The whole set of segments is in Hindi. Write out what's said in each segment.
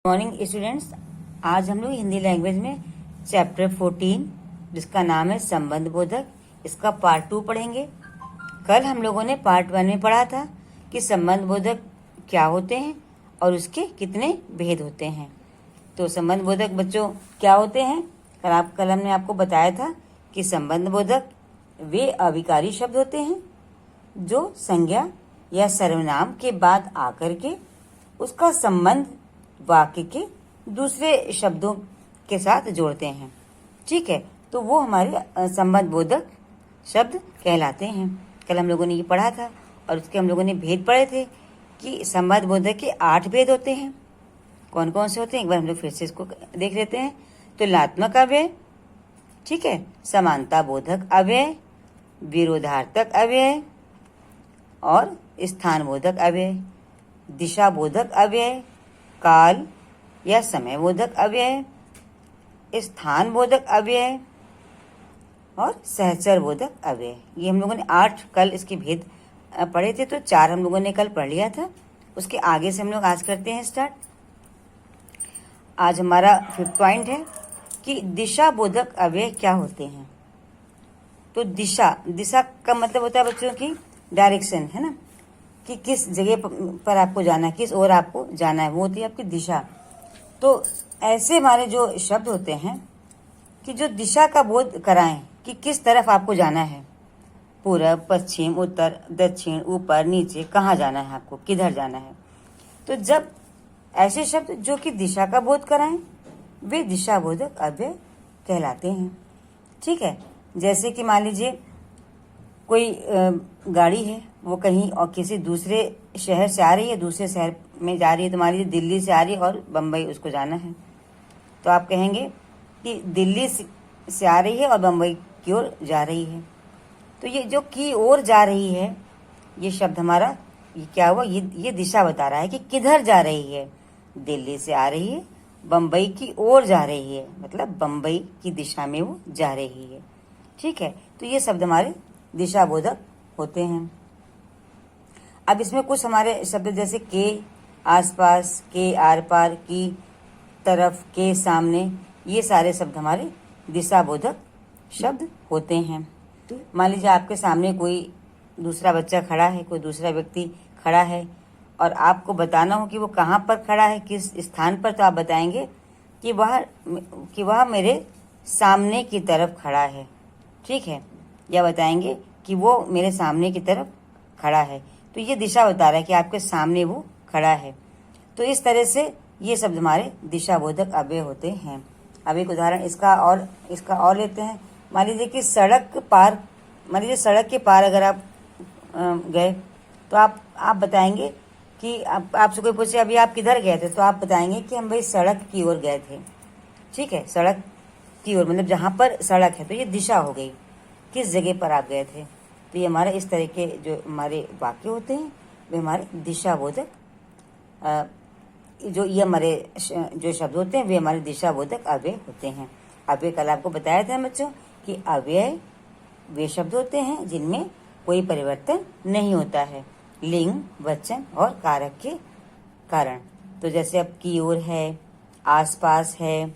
मॉर्निंग स्टूडेंट्स, आज हम लोग हिंदी लैंग्वेज में चैप्टर 14 जिसका नाम है संबंध बोधक, इसका पार्ट 2 पढ़ेंगे। कल हम लोगों ने पार्ट 1 में पढ़ा था कि संबंध बोधक क्या होते हैं और उसके कितने भेद होते हैं। तो संबंध बोधक बच्चों क्या होते हैं? कल हमने आपको बताया था कि संबंध बोधक वे अविकारी शब्द होते हैं जो संज्ञा या सर्वनाम के बाद आकर के उसका संबंध वाक्य के दूसरे शब्दों के साथ जोड़ते हैं। ठीक है, तो वो हमारे संबंध बोधक शब्द कहलाते हैं। कल हम लोगों ने ये पढ़ा था और उसके हम लोगों ने भेद पढ़े थे कि संबंध बोधक के 8 भेद होते हैं। कौन कौन से होते हैं एक बार हम लोग फिर से इसको देख लेते हैं। तुलनात्मक अव्यय, ठीक है, समानता बोधक अव्यय, विरोधार्थक अव्यय और स्थान बोधक अव्यय, दिशा बोधक अव्यय, काल या समय बोधक अव्यय, स्थान बोधक अव्यय और सहचर बोधक अव्यय। ये हम लोगों ने 8 कल इसके भेद पढ़े थे, तो 4 हम लोगों ने कल पढ़ लिया था। उसके आगे से हम लोग आज करते हैं स्टार्ट। आज हमारा 5th पॉइंट है कि दिशा बोधक अव्यय क्या होते हैं। तो दिशा का मतलब होता है बच्चों की डायरेक्शन, है ना, कि किस जगह पर आपको जाना है, किस ओर आपको जाना है, वो होती है आपकी दिशा। तो ऐसे हमारे जो शब्द होते हैं कि जो दिशा का बोध कराएं कि किस तरफ आपको जाना है, पूरब, पश्चिम, उत्तर, दक्षिण, ऊपर, नीचे, कहाँ जाना है आपको, किधर जाना है। तो जब ऐसे शब्द जो कि दिशा का बोध कराएं वे दिशा बोधक अव्यय कहलाते हैं। ठीक है, जैसे कि मान लीजिए कोई गाड़ी है, वो कहीं और किसी दूसरे शहर से आ रही है, दूसरे शहर में जा रही है। तो मान लीजिए दिल्ली से आ रही है और बम्बई उसको जाना है, तो आप कहेंगे कि दिल्ली से आ रही है और बम्बई की ओर जा रही है। तो ये जो की ओर जा रही है, ये शब्द हमारा ये क्या हुआ, ये दिशा बता रहा है कि किधर जा रही है। दिल्ली से आ रही है, बम्बई की ओर जा रही है, मतलब बम्बई की दिशा में वो जा रही है। ठीक है, तो ये शब्द हमारे दिशा बोधक होते हैं। अब इसमें कुछ हमारे शब्द जैसे के आसपास, के आर पार, की तरफ, के सामने, ये सारे शब्द हमारे दिशा बोधक शब्द होते हैं। मान लीजिए आपके सामने कोई दूसरा बच्चा खड़ा है, कोई दूसरा व्यक्ति खड़ा है और आपको बताना हो कि वो कहाँ पर खड़ा है, किस स्थान पर, तो आप बताएंगे कि वह मेरे सामने की तरफ खड़ा है। ठीक है, या बताएंगे कि वो मेरे सामने की तरफ खड़ा है। तो ये दिशा बता रहा है कि आपके सामने वो खड़ा है। तो इस तरह से ये शब्द हमारे दिशा बोधक अव्यय होते हैं। अब एक उदाहरण इसका और लेते हैं। मान लीजिए कि सड़क के पार अगर आप गए, तो आप बताएंगे कि आपसे कोई पूछे अभी आप किधर गए थे, तो आप बताएंगे कि हम भाई सड़क की ओर गए थे। ठीक है, सड़क की ओर मतलब जहाँ पर सड़क है, तो ये दिशा हो गई, किस जगह पर आप गए थे। तो ये हमारे इस तरह के जो हमारे वाक्य होते हैं वे हमारे दिशा बोधक, जो ये हमारे जो शब्द होते हैं वे हमारे दिशा बोधक अव्यय होते हैं। अव्यय कल आपको बताया था बच्चों कि अव्यय वे शब्द होते हैं जिनमें कोई परिवर्तन नहीं होता है लिंग, वचन और कारक के कारण। तो जैसे अब की ओर है, आसपास है,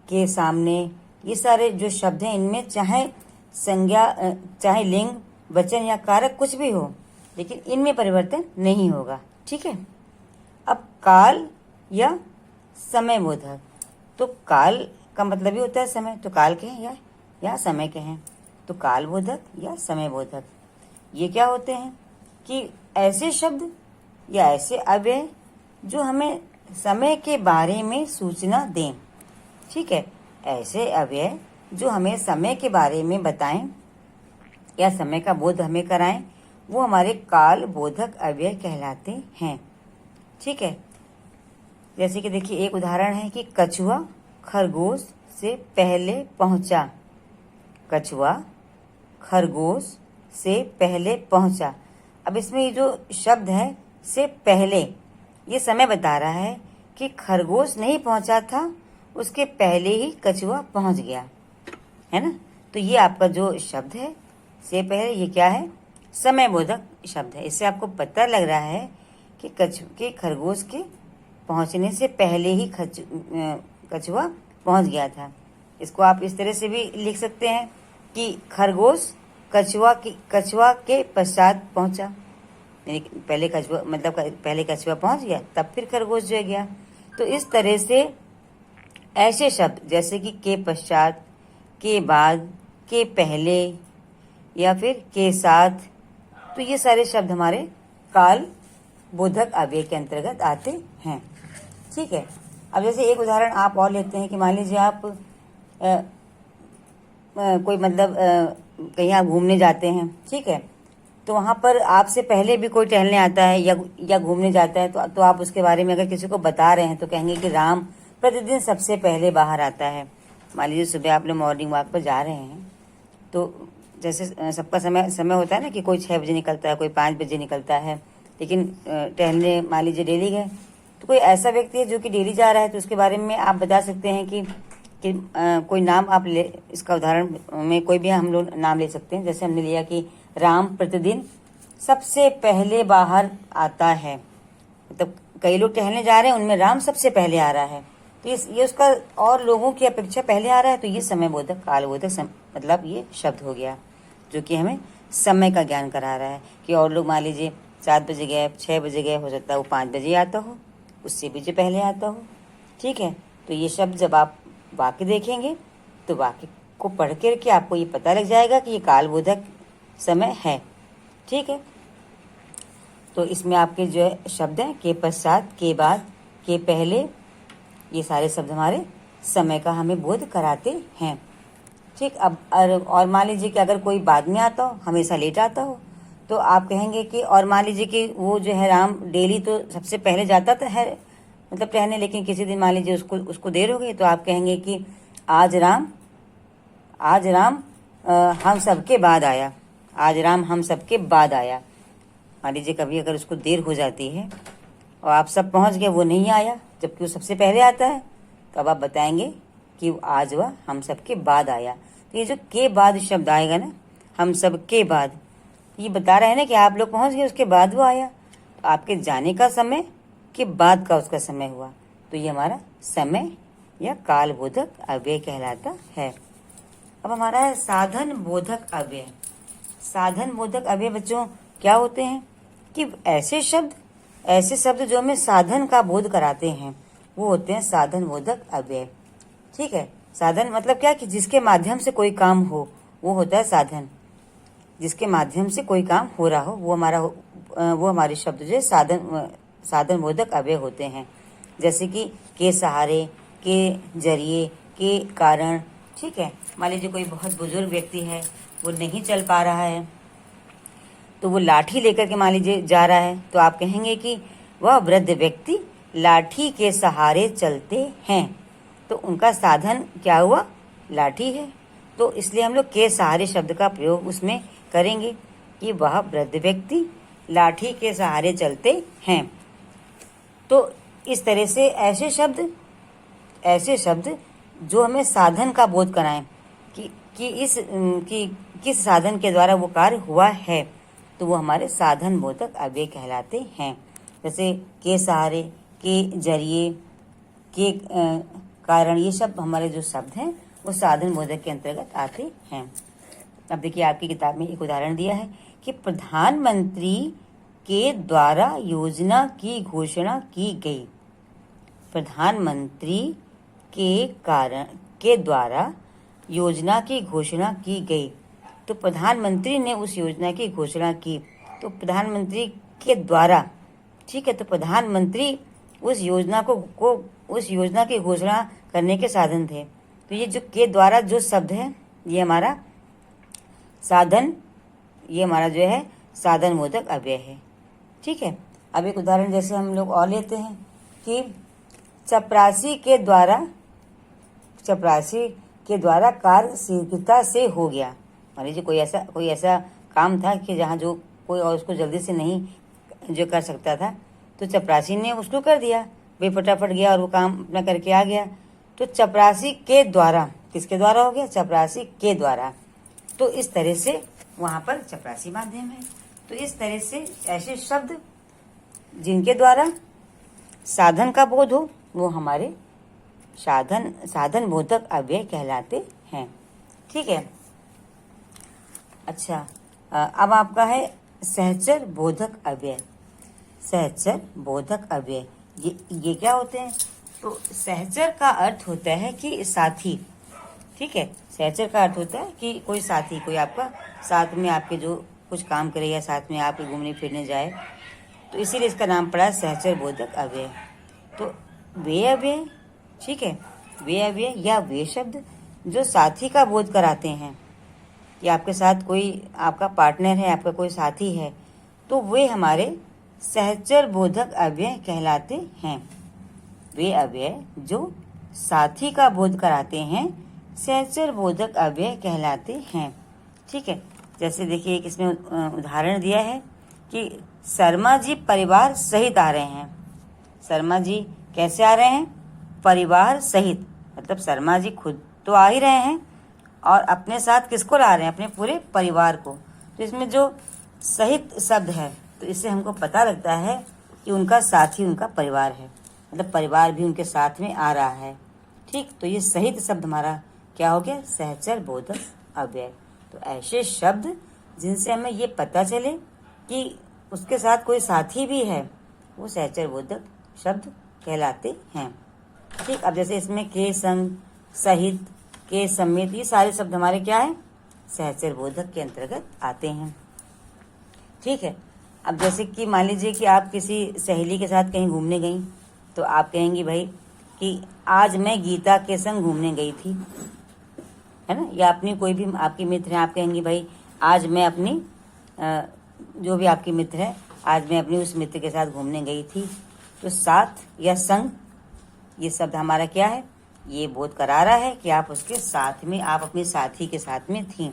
के सामने, ये सारे जो शब्द हैं इनमें चाहे संज्ञा, चाहे लिंग, वचन या कारक कुछ भी हो, लेकिन इनमें परिवर्तन नहीं होगा। ठीक है, अब काल या समय बोधक, तो काल का मतलब ही होता है समय, तो काल कहें या समय कहें, तो काल बोधक या समय बोधक ये क्या होते हैं कि ऐसे शब्द या ऐसे अव्यय जो हमें समय के बारे में सूचना दें। ठीक है, ऐसे अव्यय जो हमें समय के बारे में बताएं या समय का बोध हमें कराएं, वो हमारे काल बोधक अव्यय कहलाते हैं। ठीक है, जैसे कि देखिए एक उदाहरण है कि कछुआ खरगोश से पहले पहुंचा। कछुआ खरगोश से पहले पहुंचा। अब इसमें ये जो शब्द है से पहले, ये समय बता रहा है कि खरगोश नहीं पहुंचा था, उसके पहले ही कछुआ पहुंच गया, है ना। तो ये आपका जो शब्द है से पहले, ये क्या है, समय बोधक शब्द है। इससे आपको पता लग रहा है कि खरगोश के पहुंचने से पहले ही कछुआ पहुंच गया था। इसको आप इस तरह से भी लिख सकते हैं कि खरगोश कछुआ के पश्चात पहुंचा, यानी पहले कछुआ मतलब पहले कछुआ पहुंच गया तब फिर खरगोश जो है गया। तो इस तरह से ऐसे शब्द जैसे कि के पश्चात, के बाद, के पहले या फिर के साथ, तो ये सारे शब्द हमारे काल बोधक अव्यय के अंतर्गत आते हैं। ठीक है, अब जैसे एक उदाहरण आप और लेते हैं कि मान लीजिए आप कोई मतलब कहीं आप घूमने जाते हैं, ठीक है, तो वहाँ पर आपसे पहले भी कोई टहलने आता है या घूमने जाता है तो आप उसके बारे में अगर किसी को बता रहे हैं तो कहेंगे कि राम प्रतिदिन सबसे पहले बाहर आता है। मान लीजिए सुबह आप लोग मॉर्निंग वॉक पर जा रहे हैं, तो जैसे सबका समय होता है ना कि कोई 6 बजे निकलता है, कोई 5 बजे निकलता है, लेकिन टहलने मान लीजिए डेली गए, तो कोई ऐसा व्यक्ति है जो कि डेली जा रहा है तो उसके बारे में आप बता सकते हैं कि कोई नाम आप ले, इसका उदाहरण में कोई भी हम लोग नाम ले सकते हैं। जैसे हमने लिया कि राम प्रतिदिन सबसे पहले बाहर आता है, मतलब कई लोग टहलने जा रहे हैं, उनमें राम सबसे पहले आ रहा है, तो ये उसका और लोगों की अपेक्षा पहले आ रहा है, तो ये समय बोधक काल बोधक मतलब ये शब्द हो गया जो कि हमें समय का ज्ञान करा रहा है कि और लोग मान लीजिए 7 बजे गए, 6 बजे गए, हो सकता है वो 5 बजे आता हो, उससे भी जो पहले आता हो। ठीक है, तो ये शब्द जब आप वाक्य देखेंगे तो वाक्य को पढ़ करके आपको ये पता लग जाएगा कि ये कालबोधक समय है। ठीक है, तो इसमें आपके जो है शब्द हैं के पश्चात, के बाद, के पहले, ये सारे शब्द हमारे समय का हमें बोध कराते हैं। ठीक, अब और मान लीजिए कि अगर कोई बाद में आता हो, हमेशा लेट आता हो, तो आप कहेंगे कि और मान लीजिए कि वो जो है राम डेली तो सबसे पहले जाता था है मतलब टहलने, लेकिन किसी दिन मान लीजिए उसको देर हो गई, तो आप कहेंगे कि आज राम हम सबके बाद आया, आज राम हम सबके बाद आया। मान लीजिए कभी अगर उसको देर हो जाती है और आप सब पहुंच गए, वो नहीं आया जबकि वो सबसे पहले आता है, तो अब आप बताएंगे कि आज वह हम सबके बाद आया। तो ये जो के बाद शब्द आएगा ना, हम सबके बाद, ये बता रहे हैं ना कि आप लोग पहुंच गए, उसके बाद वो आया, तो आपके जाने का समय के बाद का उसका समय हुआ, तो ये हमारा समय या काल बोधक अव्यय कहलाता है। अब हमारा है साधन बोधक अव्यय। साधन बोधक अव्यय बच्चों क्या होते हैं कि ऐसे शब्द जो हमें साधन का बोध कराते हैं वो होते हैं साधन बोधक अव्यय। ठीक है, साधन मतलब क्या कि जिसके माध्यम से कोई काम हो वो होता है साधन, जिसके माध्यम से कोई काम हो रहा हो वो हमारे शब्द जो साधन बोधक अव्यय होते हैं। जैसे कि के सहारे, के जरिए, के कारण। ठीक है, मान लीजिए कोई बहुत बुजुर्ग व्यक्ति है, वो नहीं चल पा रहा है, तो वो लाठी लेकर के मान लीजिए जा रहा है, तो आप कहेंगे कि वह वृद्ध व्यक्ति लाठी के सहारे चलते हैं, तो उनका साधन क्या हुआ, लाठी है। तो इसलिए हम लोग के सहारे शब्द का प्रयोग उसमें करेंगे कि वह वृद्ध व्यक्ति लाठी के सहारे चलते हैं। तो इस तरह से ऐसे शब्द जो हमें साधन का बोध कराएं कि किस साधन के द्वारा वो कार्य हुआ है, तो वो हमारे साधन बोधक अव्यय कहलाते हैं। जैसे के सहारे, के जरिए, के कारण, ये सब हमारे जो शब्द हैं वो साधन बोधक के अंतर्गत आते हैं। अब देखिए आपकी किताब में एक उदाहरण दिया है कि प्रधानमंत्री के द्वारा योजना की घोषणा की गई। प्रधानमंत्री के द्वारा योजना की घोषणा की गई, तो प्रधानमंत्री ने उस योजना की घोषणा की, तो प्रधानमंत्री के द्वारा। ठीक है, तो प्रधानमंत्री उस योजना की घोषणा करने के साधन थे। तो ये जो के द्वारा जो शब्द है ये हमारा जो है साधन बोधक अव्यय है। ठीक है, अब एक उदाहरण जैसे हम लोग और लेते हैं कि चपरासी के द्वारा कार्य शीघ्रता से हो गया। मान लीजिए कोई ऐसा काम था कि जहाँ जो कोई और उसको जल्दी से नहीं जो कर सकता था, तो चपरासी ने उसको कर दिया, वे फटाफट गया और वो काम अपना करके आ गया। तो चपरासी के द्वारा, किसके द्वारा हो गया, चपरासी के द्वारा। तो इस तरह से वहां पर चपरासी माध्यम है। तो इस तरह से ऐसे शब्द जिनके द्वारा साधन का बोध हो वो हमारे साधन बोधक अव्यय कहलाते हैं। ठीक है। अच्छा, अब आपका है सहचर बोधक अव्यय। सहचर बोधक अव्यय ये क्या होते हैं? तो सहचर का अर्थ होता है कि साथी। ठीक है, सहचर का अर्थ होता है कि कोई साथी, कोई आपका साथ में आपके जो कुछ काम करे या साथ में आपके घूमने फिरने जाए, तो इसीलिए इसका नाम पड़ा सहचर बोधक अव्यय। तो वे अव्यय, ठीक है, वे अव्यय या वे शब्द जो साथी का बोध कराते हैं कि आपके साथ कोई आपका पार्टनर है, आपका कोई साथी है, तो वे हमारे सहचर बोधक अव्यय कहलाते हैं। वे अव्यय जो साथी का बोध कराते हैं सहचर बोधक अव्यय कहलाते हैं। ठीक है, जैसे देखिए एक इसमें उदाहरण दिया है कि शर्मा जी परिवार सहित आ रहे हैं। शर्मा जी कैसे आ रहे हैं? परिवार सहित, मतलब शर्मा जी खुद तो आ ही रहे हैं और अपने साथ किसको ला रहे हैं? अपने पूरे परिवार को। तो इसमें जो सहित शब्द है, तो इससे हमको पता लगता है कि उनका साथी उनका परिवार है, मतलब परिवार भी उनके साथ में आ रहा है। ठीक, तो ये सहित शब्द हमारा क्या हो गया? सहचर बोधक अव्यय। तो ऐसे शब्द जिनसे हमें ये पता चले कि उसके साथ कोई साथी भी है, वो सहचर बोधक शब्द कहलाते हैं। ठीक, अब जैसे इसमें के संग, सहित, के समेत, ये सारे शब्द हमारे क्या है? सहचर बोधक के अंतर्गत आते हैं। ठीक है, अब जैसे कि मान लीजिए कि आप किसी सहेली के साथ कहीं घूमने गई, तो आप कहेंगी भाई कि आज मैं गीता के संग घूमने गई थी, है ना, या अपनी कोई भी आपकी मित्र है, आप कहेंगी भाई आज मैं अपनी जो भी आपकी मित्र है, आज मैं अपनी उस मित्र के साथ घूमने गई थी। तो साथ या संग, ये शब्द हमारा क्या है? ये बोध करा रहा है कि आप उसके साथ में, आप अपने साथी के साथ में थी।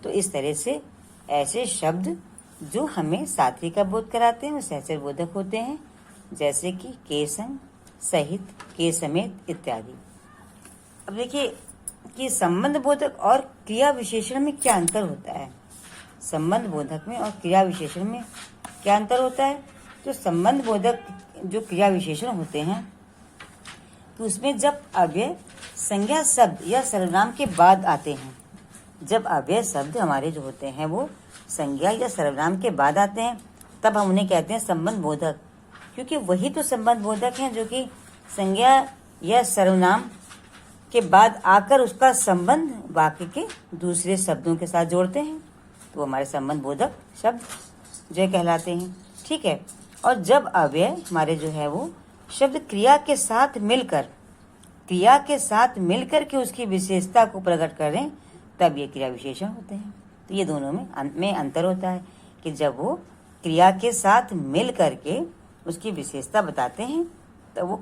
तो इस तरह से ऐसे शब्द जो हमें साथी का बोध कराते हैं वो सहचर बोधक होते हैं, जैसे कि के संग, सहित, के समेत इत्यादि। अब देखिए कि संबंध बोधक और क्रिया विशेषण में क्या अंतर होता है? संबंध बोधक में और क्रिया विशेषण में क्या अंतर होता है? तो संबंध बोधक जो क्रिया विशेषण होते हैं, तो उसमें जब अव्यय संज्ञा शब्द या सर्वनाम के बाद आते हैं, जब अव्यय शब्द हमारे जो होते हैं वो संज्ञा या सर्वनाम के बाद आते हैं, तब हम उन्हें कहते हैं संबंध बोधक, क्योंकि वही तो संबंध बोधक हैं जो कि संज्ञा या सर्वनाम के बाद आकर उसका संबंध बाकी के दूसरे शब्दों के साथ जोड़ते हैं, तो हमारे संबंध बोधक शब्द जो कहलाते हैं। ठीक है, और जब अव्यय हमारे जो है वो शब्द क्रिया के साथ मिलकर के उसकी विशेषता को प्रकट करें, तब ये क्रिया विशेषण होते हैं। तो ये दोनों में अंतर होता है कि जब वो क्रिया के साथ मिल करके उसकी विशेषता बताते हैं, तब वो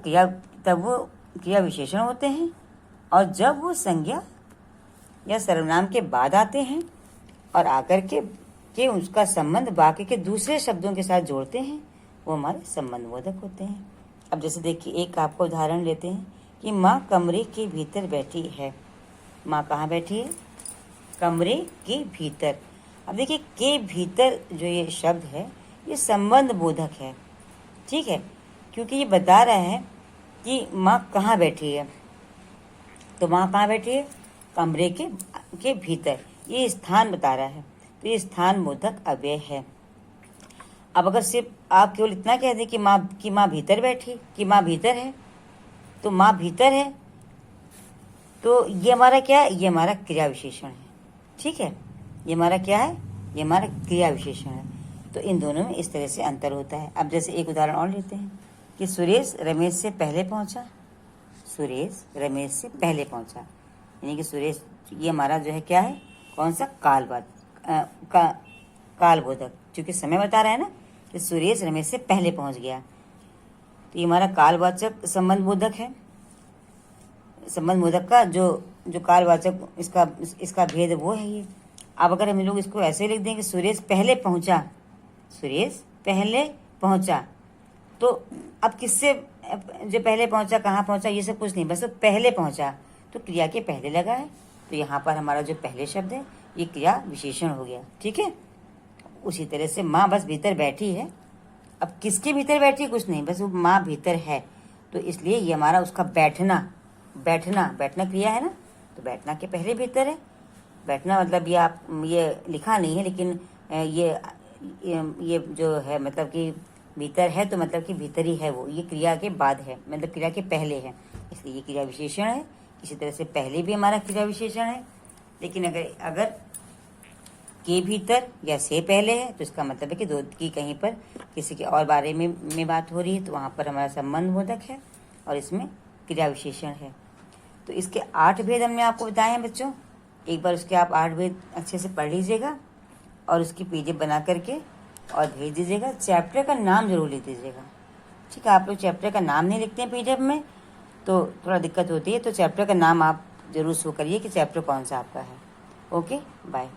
क्रिया विशेषण होते हैं, और जब वो संज्ञा या सर्वनाम के बाद आते हैं और आकर के उसका संबंध बाकी के दूसरे शब्दों के साथ जोड़ते हैं, वो हमारे संबंध बोधक होते हैं। अब जैसे देखिए एक आपको उदाहरण लेते हैं कि माँ कमरे के भीतर बैठी है। माँ कहाँ बैठी है? कमरे के भीतर। अब देखिए के भीतर जो ये शब्द है ये संबंध बोधक है। ठीक है, क्योंकि ये बता रहा है कि माँ कहाँ बैठी है। तो माँ कहाँ बैठी है? कमरे के भीतर। ये स्थान बता रहा है, तो ये स्थान बोधक अव्यय है। अब अगर सिर्फ आप केवल इतना कह दें कि माँ भीतर बैठी, कि माँ भीतर है, तो माँ भीतर है, तो ये हमारा क्या है? ये हमारा क्रिया विशेषण है। ठीक है, ये हमारा क्या है? ये हमारा क्रिया विशेषण है। तो इन दोनों में इस तरह से अंतर होता है। अब जैसे एक उदाहरण और लेते हैं कि सुरेश रमेश से पहले पहुंचा। सुरेश रमेश से पहले पहुंचा, यानी कि सुरेश, ये हमारा जो है क्या है? कौन सा? काल बोधक, क्योंकि समय बता रहा है ना कि सुरेश रमेश से पहले पहुंच गया, तो ये हमारा कालवाचक संबंध बोधक है। संबंध बोधक का जो कालवाचक इसका भेद वो है ये। अब अगर हम लोग इसको ऐसे लिख दें कि सुरेश पहले पहुंचा, सुरेश पहले पहुंचा, तो अब किससे जो पहले पहुंचा, कहाँ पहुंचा, ये सब कुछ नहीं, बस वो पहले पहुंचा, तो क्रिया के पहले लगा है, तो यहाँ पर हमारा जो पहले शब्द है ये क्रिया विशेषण हो गया। ठीक है, उसी तरह से माँ बस भीतर बैठी है। अब किसके भीतर बैठी कुछ नहीं, बस वो माँ भीतर है, तो इसलिए ये हमारा उसका बैठना, बैठना बैठना क्रिया है ना, तो बैठना के पहले भीतर है। बैठना मतलब ये आप ये लिखा नहीं है, लेकिन ये जो है मतलब कि भीतर है, तो मतलब कि भीतर ही है वो, ये क्रिया के बाद है, मतलब क्रिया के पहले है, इसलिए ये क्रिया विशेषण है। इसी तरह से पहले भी हमारा क्रिया विशेषण है, लेकिन अगर के भीतर या से पहले है तो इसका मतलब है कि दो की कहीं पर किसी के और बारे में बात हो रही है, तो वहाँ पर हमारा संबंध बोधक है और इसमें क्रिया विशेषण है। तो इसके 8 भेद हमने आपको बताए हैं बच्चों, एक बार उसके आप 8 भेद अच्छे से पढ़ लीजिएगा और उसकी पीडीएफ बना करके और भेज दीजिएगा। चैप्टर का नाम जरूर लिख दीजिएगा, ठीक है। आप लोग चैप्टर का नाम नहीं लिखते हैं पीडीएफ में तो थोड़ा दिक्कत होती है, तो चैप्टर का नाम आप जरूर शो करिए कि चैप्टर कौन सा आपका है। Okay, bye.